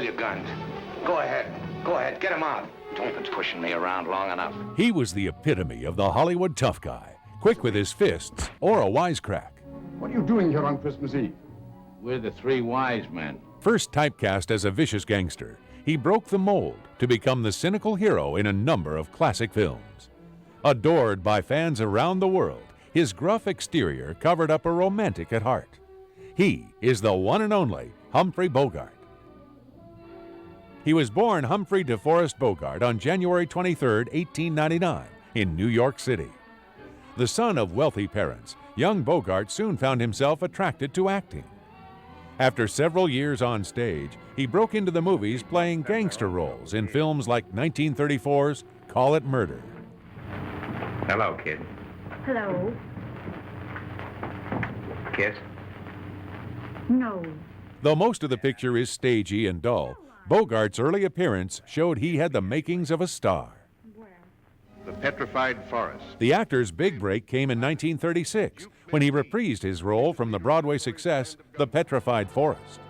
pull your guns. Go ahead. Go ahead. Get him out. Don't be pushing me around long enough. He was the epitome of the Hollywood tough guy, quick with his fists or a wisecrack. What are you doing here on Christmas Eve? We're the three wise men. First typecast as a vicious gangster, he broke the mold to become the cynical hero in a number of classic films. Adored by fans around the world, his gruff exterior covered up a romantic at heart. He is the one and only Humphrey Bogart. He was born Humphrey DeForest Bogart on January 23, 1899, in New York City. The son of wealthy parents, young Bogart soon found himself attracted to acting. After several years on stage, he broke into the movies playing gangster roles in films like 1934's Call It Murder. Hello, kid. Hello. Kiss? No. Though most of the picture is stagey and dull, Bogart's early appearance showed he had the makings of a star. The Petrified Forest. The actor's big break came in 1936 when he reprised his role from the Broadway success, The Petrified Forest.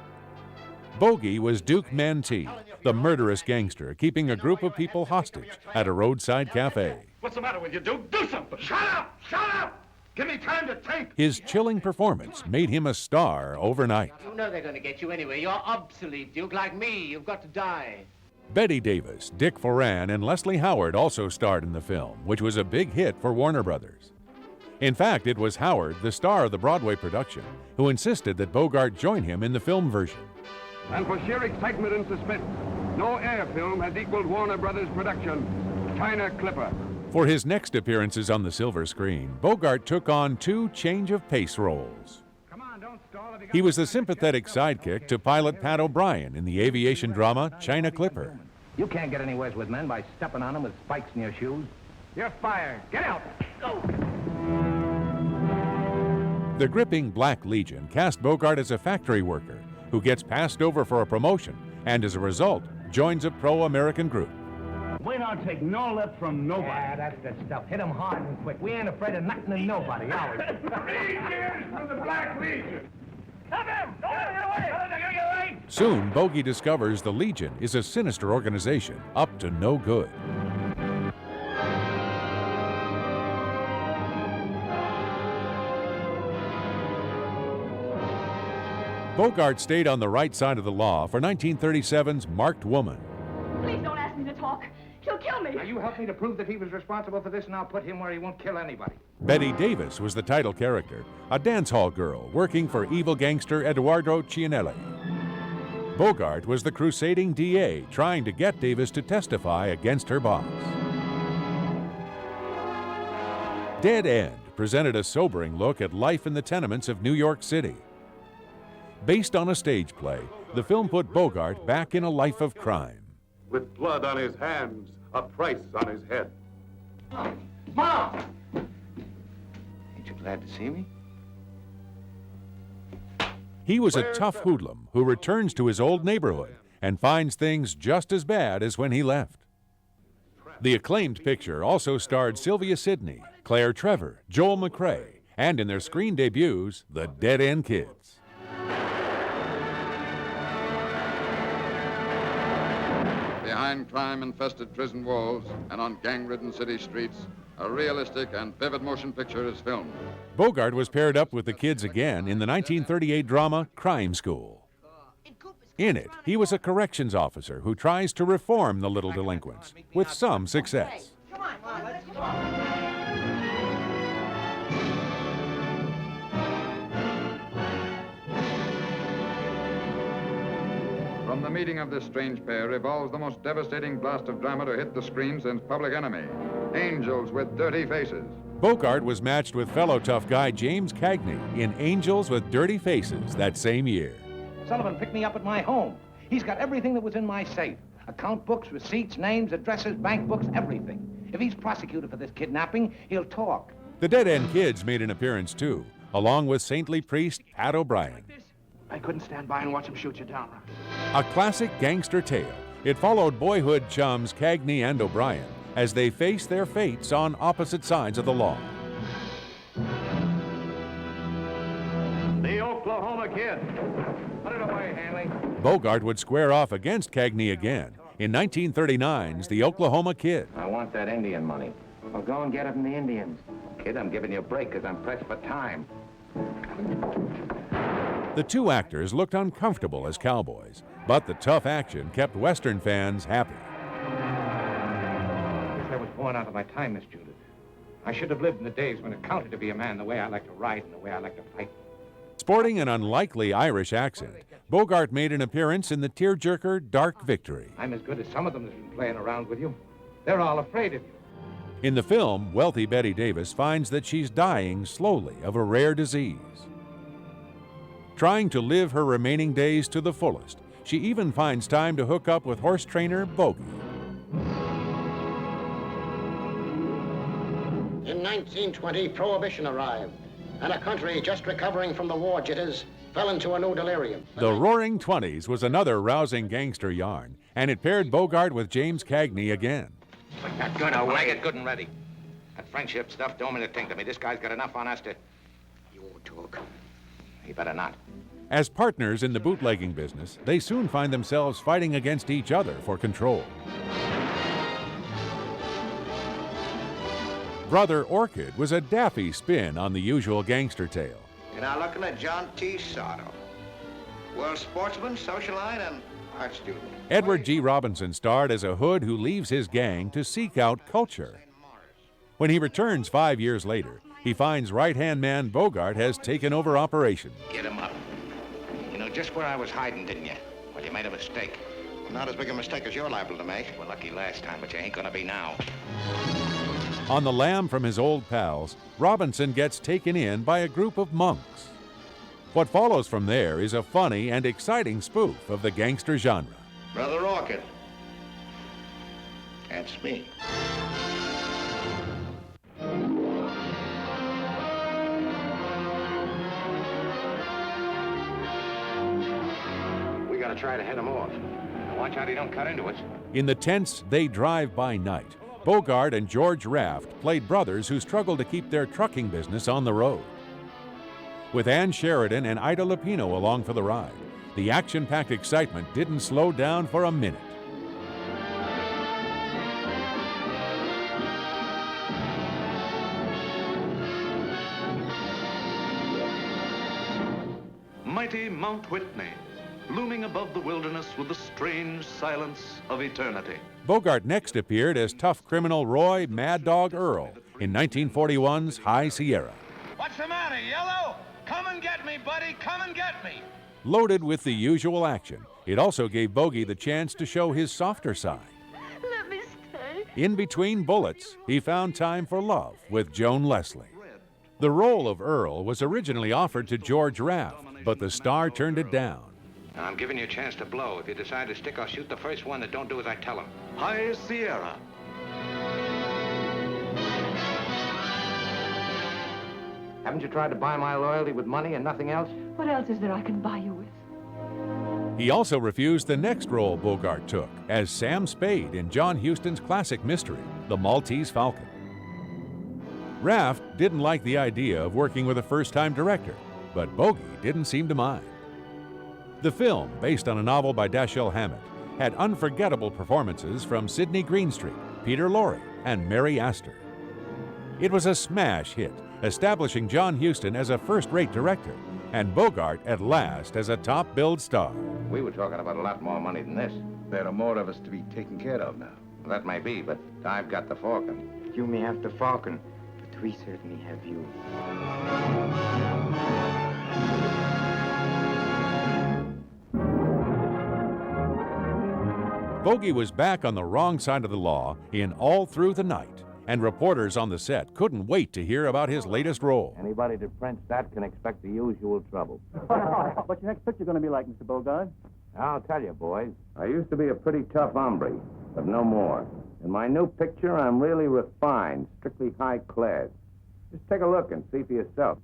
Bogey was Duke Mantee, the murderous gangster keeping a group of people hostage at a roadside cafe. What's the matter with you, Duke? Do something! Shut up! Shut up! Give me time to think! His chilling performance made him a star overnight. You know they're going to get you anyway. You're obsolete, Duke, like me. You've got to die. Betty Davis, Dick Foran, and Leslie Howard also starred in the film, which was a big hit for Warner Brothers. In fact, it was Howard, the star of the Broadway production, who insisted that Bogart join him in the film version. And for sheer excitement and suspense, no air film has equaled Warner Brothers' production, China Clipper. For his next appearances on the silver screen, Bogart took on two change-of-pace roles. Come on, don't stall. He was the sympathetic sidekick to pilot Pat O'Brien in the aviation drama China Clipper. You can't get anywhere with men by stepping on them with spikes in your shoes. You're fired. Get out! Go! The gripping Black Legion cast Bogart as a factory worker who gets passed over for a promotion and, as a result, joins a pro-American group. We don't take no lip from nobody. Yeah, that's the stuff. Hit 'em hard and quick. We ain't afraid of nothing and nobody, are we? 3 years from the Black Legion. Stop him! Don't let him get away! Soon, Bogey discovers the Legion is a sinister organization up to no good. Bogart stayed on the right side of the law for 1937's Marked Woman. Please don't ask me to talk. He'll kill me. Now, you help me to prove that he was responsible for this, and I'll put him where he won't kill anybody. Betty Davis was the title character, a dance hall girl working for evil gangster Eduardo Cianelli. Bogart was the crusading DA trying to get Davis to testify against her boss. Dead End presented a sobering look at life in the tenements of New York City. Based on a stage play, the film put Bogart back in a life of crime. With blood on his hands, a price on his head. Mom! Ain't you glad to see me? He was a tough hoodlum who returns to his old neighborhood and finds things just as bad as when he left. The acclaimed picture also starred Sylvia Sidney, Claire Trevor, Joel McCrea, and in their screen debuts, the Dead End Kids. Behind crime-infested prison walls and on gang-ridden city streets, a realistic and vivid motion picture is filmed. Bogart was paired up with the kids again in the 1938 drama Crime School. In it, he was a corrections officer who tries to reform the little delinquents, with some success. Come on, let's go. From the meeting of this strange pair evolves the most devastating blast of drama to hit the screen since Public Enemy, Angels with Dirty Faces. Bogart was matched with fellow tough guy James Cagney in Angels with Dirty Faces that same year. Sullivan picked me up at my home. He's got everything that was in my safe. Account books, receipts, names, addresses, bank books, everything. If he's prosecuted for this kidnapping, he'll talk. The Dead End Kids made an appearance too, along with saintly priest Pat O'Brien. I couldn't stand by and watch him shoot you down. A classic gangster tale, it followed boyhood chums Cagney and O'Brien as they faced their fates on opposite sides of the law. The Oklahoma Kid. Put it away, Hanley. Bogart would square off against Cagney again in 1939's The Oklahoma Kid. I want that Indian money. Well, go and get it from the Indians. Kid, I'm giving you a break because I'm pressed for time. The two actors looked uncomfortable as cowboys, but the tough action kept Western fans happy. I guess I was born out of my time, Miss Judith. I should have lived in the days when it counted to be a man the way I like to ride and the way I like to fight. Sporting an unlikely Irish accent, Bogart made an appearance in the tearjerker Dark Victory. I'm as good as some of them that's been playing around with you. They're all afraid of you. In the film, wealthy Betty Davis finds that she's dying slowly of a rare disease. Trying to live her remaining days to the fullest, she even finds time to hook up with horse trainer Bogey. In 1920, Prohibition arrived, and a country just recovering from the war jitters fell into a new delirium. The Roaring Twenties was another rousing gangster yarn, and it paired Bogart with James Cagney again. Put that gun away. When I get good and ready. That friendship stuff don't mean a thing to me. This guy's got enough on us to... You won't talk. He better not. As partners in the bootlegging business, they soon find themselves fighting against each other for control. Brother Orchid was a daffy spin on the usual gangster tale. You're now looking at John T. Soto. World sportsman, socialite, and art student. Edward G. Robinson starred as a hood who leaves his gang to seek out culture. When he returns 5 years later, he finds right-hand man Bogart has taken over operations. Get him up. You know just where I was hiding, didn't you? Well, you made a mistake. Not as big a mistake as you're liable to make. Well, lucky last time, but you ain't gonna be now. On the lam from his old pals, Robinson gets taken in by a group of monks. What follows from there is a funny and exciting spoof of the gangster genre. Brother Orchid. That's me. We gotta try to head him off. Now watch out he don't cut into us. In the tense They Drive By Night, Bogart and George Raft played brothers who struggled to keep their trucking business on the road. With Ann Sheridan and Ida Lupino along for the ride, the action-packed excitement didn't slow down for a minute. Mighty Mount Whitney, looming above the wilderness with the strange silence of eternity. Bogart next appeared as tough criminal Roy Mad Dog Earl in 1941's High Sierra. What's the matter, Yellow? Come and get me, buddy. Come and get me. Loaded with the usual action, it also gave Bogey the chance to show his softer side. Let me stay. In between bullets, he found time for love with Joan Leslie. The role of Earl was originally offered to George Raft, but the star turned it down. Now, I'm giving you a chance to blow. If you decide to stick, I'll shoot the first one that don't do as I tell him. High Sierra. Haven't you tried to buy my loyalty with money and nothing else? What else is there I can buy you with? He also refused the next role Bogart took as Sam Spade in John Huston's classic mystery, The Maltese Falcon. Raft didn't like the idea of working with a first-time director, but Bogey didn't seem to mind. The film, based on a novel by Dashiell Hammett, had unforgettable performances from Sidney Greenstreet, Peter Lorre, and Mary Astor. It was a smash hit, establishing John Huston as a first-rate director, and Bogart at last as a top-billed star. We were talking about a lot more money than this. There are more of us to be taken care of now. Well, that may be, but I've got the Falcon. You may have the Falcon, but we certainly have you. Bogey was back on the wrong side of the law in All Through the Night, and reporters on the set couldn't wait to hear about his latest role. Anybody that prints that can expect the usual trouble. What's your next picture going to be like, Mr. Bogart? I'll tell you, boys. I used to be a pretty tough hombre, but no more. In my new picture, I'm really refined, strictly high class. Just take a look and see for yourself.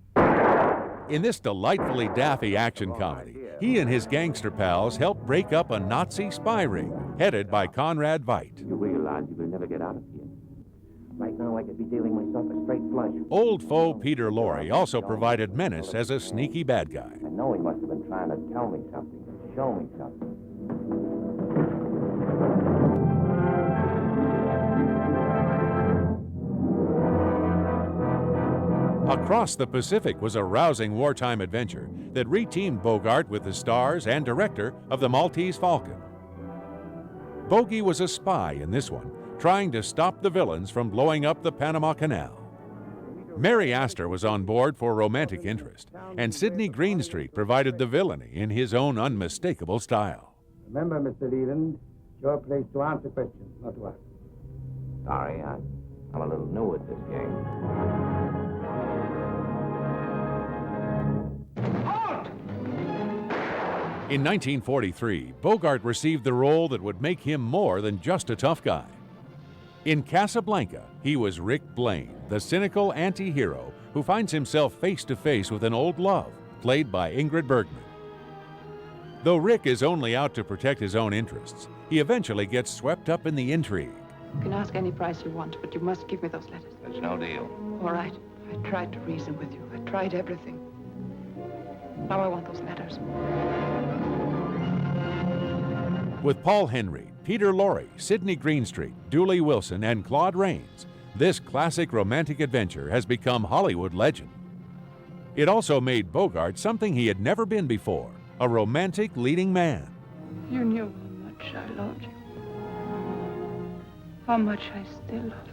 In this delightfully daffy action comedy, he and his gangster pals helped break up a Nazi spy ring headed by Conrad Veidt. You realize you will never get out of here. Right now, I could be dealing myself a straight flush. Old foe Peter Lorre also provided menace as a sneaky bad guy. And know he must have been trying to tell me something, show me something. Across the Pacific was a rousing wartime adventure that reteamed Bogart with the stars and director of The Maltese Falcon. Bogey was a spy in this one, trying to stop the villains from blowing up the Panama Canal. Mary Astor was on board for romantic interest, and Sidney Greenstreet provided the villainy in his own unmistakable style. Remember, Mr. Leland, it's your place to answer questions, not to ask. Sorry, I'm a little new at this game. In 1943, Bogart received the role that would make him more than just a tough guy. In Casablanca, he was Rick Blaine, the cynical anti-hero who finds himself face to face with an old love, played by Ingrid Bergman. Though Rick is only out to protect his own interests, he eventually gets swept up in the intrigue. You can ask any price you want, but you must give me those letters. There's no deal. All right. I tried to reason with you. I tried everything. Now I want those letters. With Paul Henry, Peter Lorre, Sidney Greenstreet, Dooley Wilson, and Claude Rains, this classic romantic adventure has become Hollywood legend. It also made Bogart something he had never been before, a romantic leading man. You knew how much I loved you. How much I still love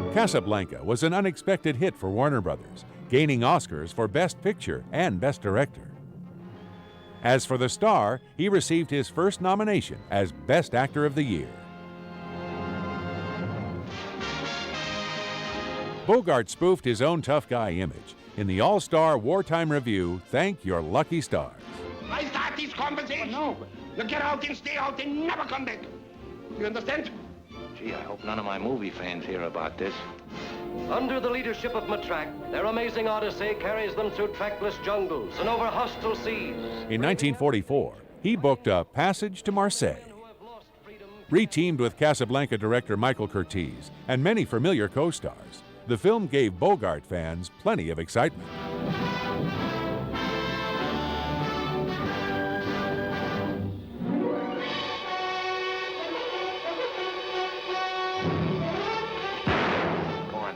you. Casablanca was an unexpected hit for Warner Brothers, gaining Oscars for Best Picture and Best Director. As for the star, he received his first nomination as Best Actor of the Year. Bogart spoofed his own tough guy image in the all-star wartime review, Thank Your Lucky Stars. I start this conversation. No. You get out and stay out and never come back. You understand? Gee, I hope none of my movie fans hear about this. Under the leadership of Matraque, their amazing odyssey carries them through trackless jungles and over hostile seas. In 1944, he booked a Passage to Marseille. Reteamed with Casablanca director Michael Curtiz and many familiar co-stars, the film gave Bogart fans plenty of excitement.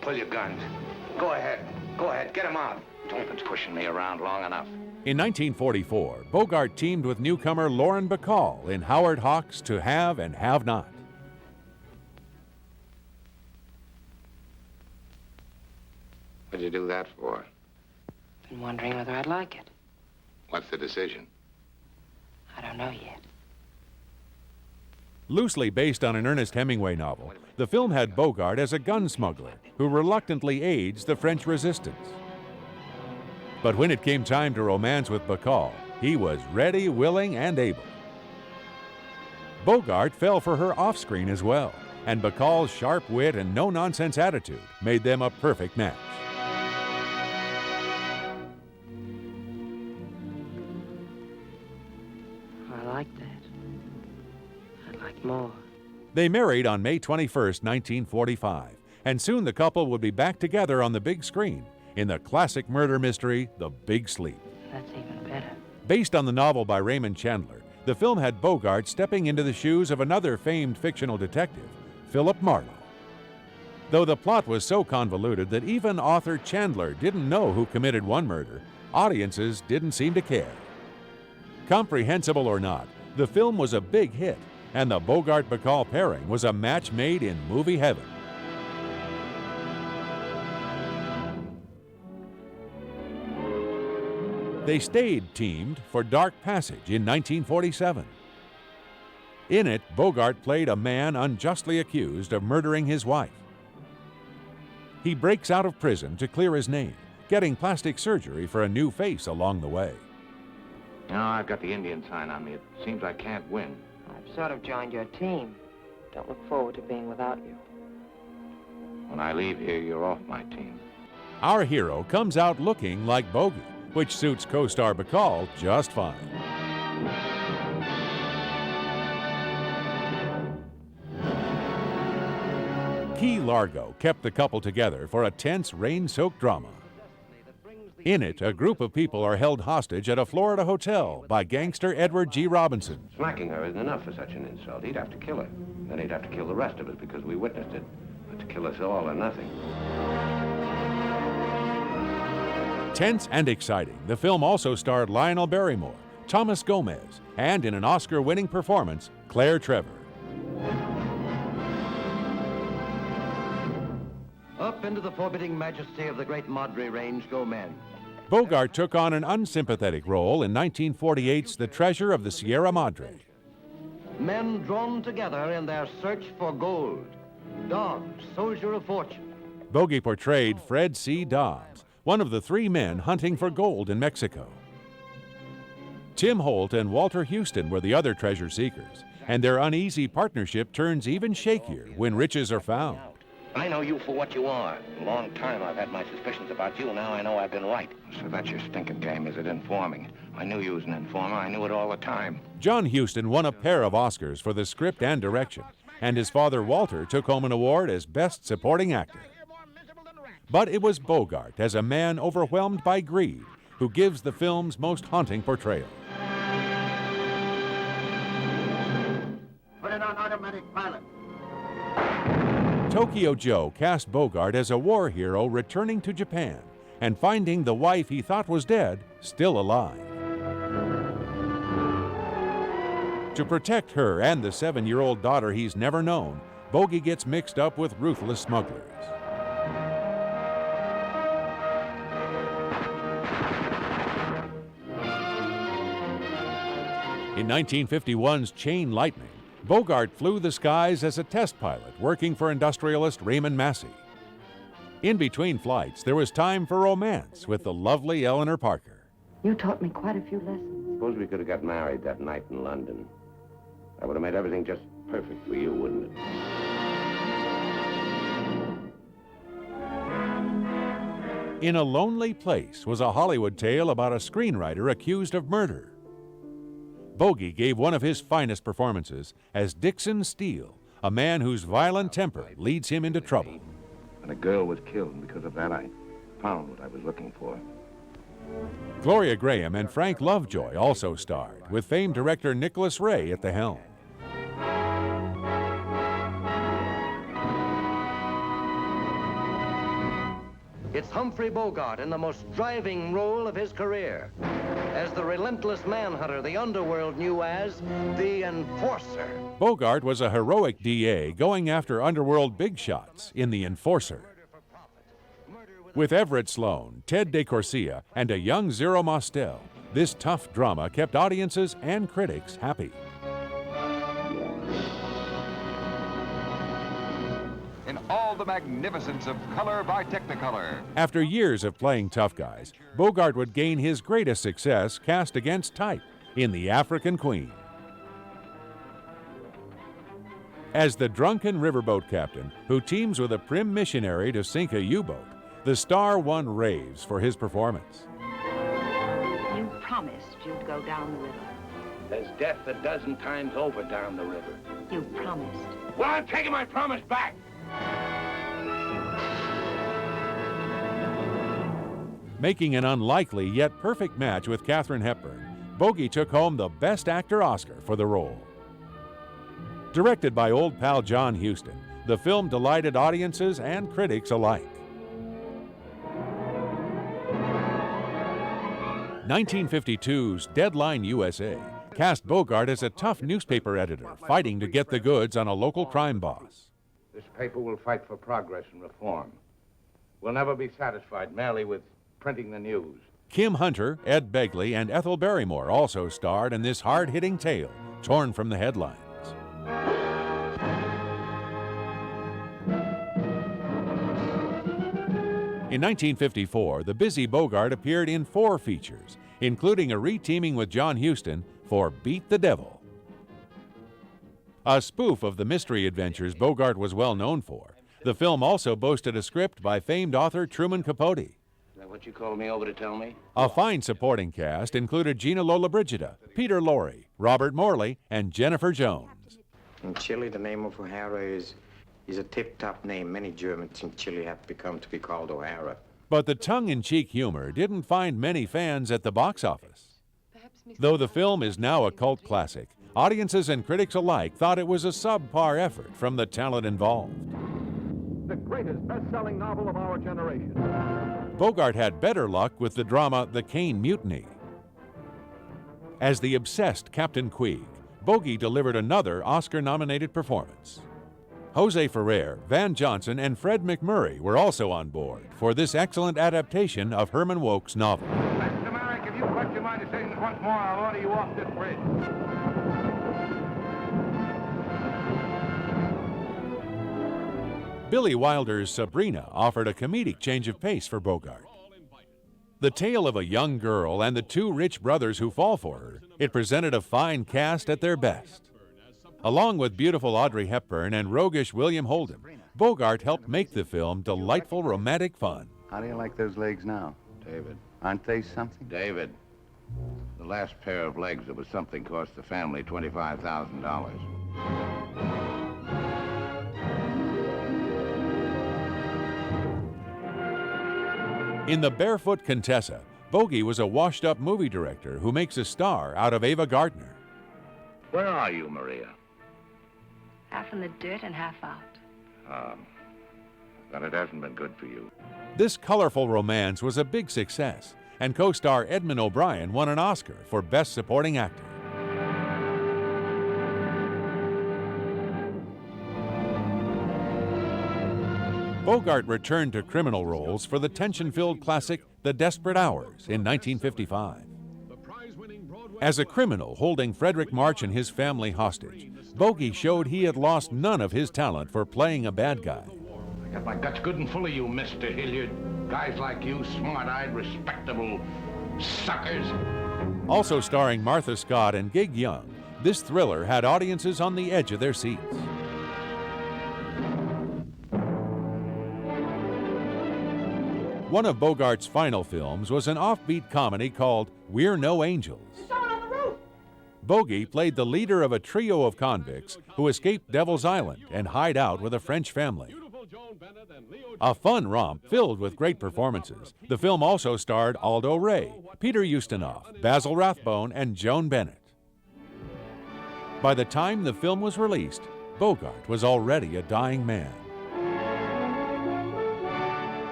Pull your guns. Go ahead. Go ahead. Get him out. Don't be pushing me around long enough. In 1944, Bogart teamed with newcomer Lauren Bacall in Howard Hawks' To Have and Have Not. What'd you do that for? Been wondering whether I'd like it. What's the decision? I don't know yet. Loosely based on an Ernest Hemingway novel, the film had Bogart as a gun smuggler who reluctantly aids the French resistance. But when it came time to romance with Bacall, he was ready, willing, and able. Bogart fell for her off-screen as well, and Bacall's sharp wit and no-nonsense attitude made them a perfect match. I like that. I'd like more. They married on May 21st, 1945, and soon the couple would be back together on the big screen in the classic murder mystery, The Big Sleep. That's even better. Based on the novel by Raymond Chandler, the film had Bogart stepping into the shoes of another famed fictional detective, Philip Marlowe. Though the plot was so convoluted that even author Chandler didn't know who committed one murder, audiences didn't seem to care. Comprehensible or not, the film was a big hit, and the Bogart-Bacall pairing was a match made in movie heaven. They stayed teamed for Dark Passage in 1947. In it, Bogart played a man unjustly accused of murdering his wife. He breaks out of prison to clear his name, getting plastic surgery for a new face along the way. You know, I've got the Indian sign on me. It seems I can't win. I've sort of joined your team. Don't look forward to being without you. When I leave here, you're off my team. Our hero comes out looking like Bogey, which suits co-star Bacall just fine. Key Largo kept the couple together for a tense, rain-soaked drama. In it, a group of people are held hostage at a Florida hotel by gangster Edward G. Robinson. Smacking her isn't enough for such an insult. He'd have to kill her. Then he'd have to kill the rest of us because we witnessed it. But to kill us all or nothing. Tense and exciting, the film also starred Lionel Barrymore, Thomas Gomez, and in an Oscar-winning performance, Claire Trevor. Up into the forbidding majesty of the great Madre Range go men. Bogart took on an unsympathetic role in 1948's The Treasure of the Sierra Madre. Men drawn together in their search for gold. Dobbs, soldier of fortune. Bogey portrayed Fred C. Dobbs, one of the three men hunting for gold in Mexico. Tim Holt and Walter Houston were the other treasure seekers, and their uneasy partnership turns even shakier when riches are found. I know you for what you are. A long time I've had my suspicions about you. Now I know I've been right. So that's your stinking game, is it? Informing. I knew you was an informer. I knew it all the time. John Huston won a pair of Oscars for the script and direction, and his father Walter took home an award as Best Supporting Actor. But it was Bogart, as a man overwhelmed by greed, who gives the film's most haunting portrayal. Put it on automatic pilot. Tokyo Joe cast Bogart as a war hero returning to Japan and finding the wife he thought was dead still alive. To protect her and the 7-year-old daughter he's never known, Bogey gets mixed up with ruthless smugglers. In 1951's Chain Lightning, Bogart flew the skies as a test pilot working for industrialist Raymond Massey. In between flights, there was time for romance with the lovely Eleanor Parker. You taught me quite a few lessons. Suppose we could have got married that night in London. That would have made everything just perfect for you, wouldn't it? In a Lonely Place was a Hollywood tale about a screenwriter accused of murder. Bogey gave one of his finest performances as Dixon Steele, a man whose violent temper leads him into trouble. And a girl was killed, and because of that, I found what I was looking for. Gloria Graham and Frank Lovejoy also starred, with famed director Nicholas Ray at the helm. It's Humphrey Bogart in the most driving role of his career, as the relentless manhunter the underworld knew as the Enforcer. Bogart was a heroic DA going after underworld big shots in The Enforcer. With Everett Sloane, Ted DeCorsia, and a young Zero Mostel, this tough drama kept audiences and critics happy. In all the magnificence of color by Technicolor. After years of playing tough guys, Bogart would gain his greatest success cast against type in The African Queen. As the drunken riverboat captain who teams with a prim missionary to sink a U-boat, the star won raves for his performance. You promised you'd go down the river. There's death a dozen times over down the river. You promised. Well, I'm taking my promise back. Making an unlikely yet perfect match with Katharine Hepburn, Bogey took home the Best Actor Oscar for the role. Directed by old pal John Huston, the film delighted audiences and critics alike. 1952's Deadline USA cast Bogart as a tough newspaper editor fighting to get the goods on a local crime boss. This paper will fight for progress and reform. We'll never be satisfied merely with printing the news. Kim Hunter, Ed Begley, and Ethel Barrymore also starred in this hard-hitting tale, torn from the headlines. In 1954, the busy Bogart appeared in 4 features, including a re-teaming with John Huston for Beat the Devil. A spoof of the mystery adventures Bogart was well known for, the film also boasted a script by famed author Truman Capote. Is that what you called me over to tell me? A fine supporting cast included Gina Lollobrigida, Peter Lorre, Robert Morley, and Jennifer Jones. In Chile, the name of O'Hara is a tip-top name. Many Germans in Chile have become to be called O'Hara. But the tongue-in-cheek humor didn't find many fans at the box office. Though the film is now a cult classic, audiences and critics alike thought it was a subpar effort from the talent involved. The greatest best-selling novel of our generation. Bogart had better luck with the drama The Kane Mutiny. As the obsessed Captain Queeg, Bogey delivered another Oscar-nominated performance. Jose Ferrer, Van Johnson, and Fred McMurray were also on board for this excellent adaptation of Herman Wouk's novel. Mr. Merrick, if you question my decisions once more, I'll order you off this bridge. Billy Wilder's Sabrina offered a comedic change of pace for Bogart. The tale of a young girl and the two rich brothers who fall for her, it presented a fine cast at their best. Along with beautiful Audrey Hepburn and roguish William Holden, Bogart helped make the film delightful romantic fun. How do you like those legs now? David. Aren't they something? David. The last pair of legs that was something cost the family $25,000. In The Barefoot Contessa, Bogey was a washed-up movie director who makes a star out of Ava Gardner. Where are you, Maria? Half in the dirt and half out. Then it hasn't been good for you. This colorful romance was a big success, and co-star Edmund O'Brien won an Oscar for Best Supporting Actor. Bogart returned to criminal roles for the tension-filled classic The Desperate Hours in 1955. As a criminal holding Frederick March and his family hostage, Bogey showed he had lost none of his talent for playing a bad guy. I got my guts good and full of you, Mr. Hilliard. Guys like you, smart-eyed, respectable suckers. Also starring Martha Scott and Gig Young, this thriller had audiences on the edge of their seats. One of Bogart's final films was an offbeat comedy called We're No Angels. Bogey played the leader of a trio of convicts who escaped Devil's Island and hide out with a French family. A fun romp filled with great performances. The film also starred Aldo Ray, Peter Ustinov, Basil Rathbone, and Joan Bennett. By the time the film was released, Bogart was already a dying man.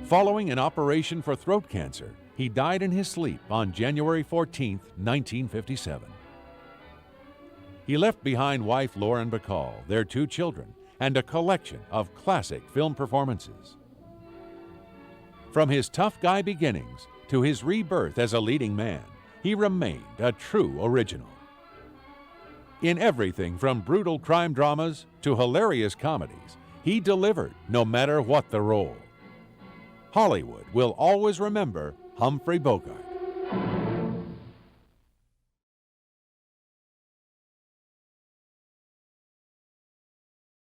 Following an operation for throat cancer, he died in his sleep on January 14, 1957. He left behind wife Lauren Bacall, their two children, and a collection of classic film performances. From his tough guy beginnings to his rebirth as a leading man, he remained a true original. In everything from brutal crime dramas to hilarious comedies, he delivered no matter what the role. Hollywood will always remember Humphrey Bogart.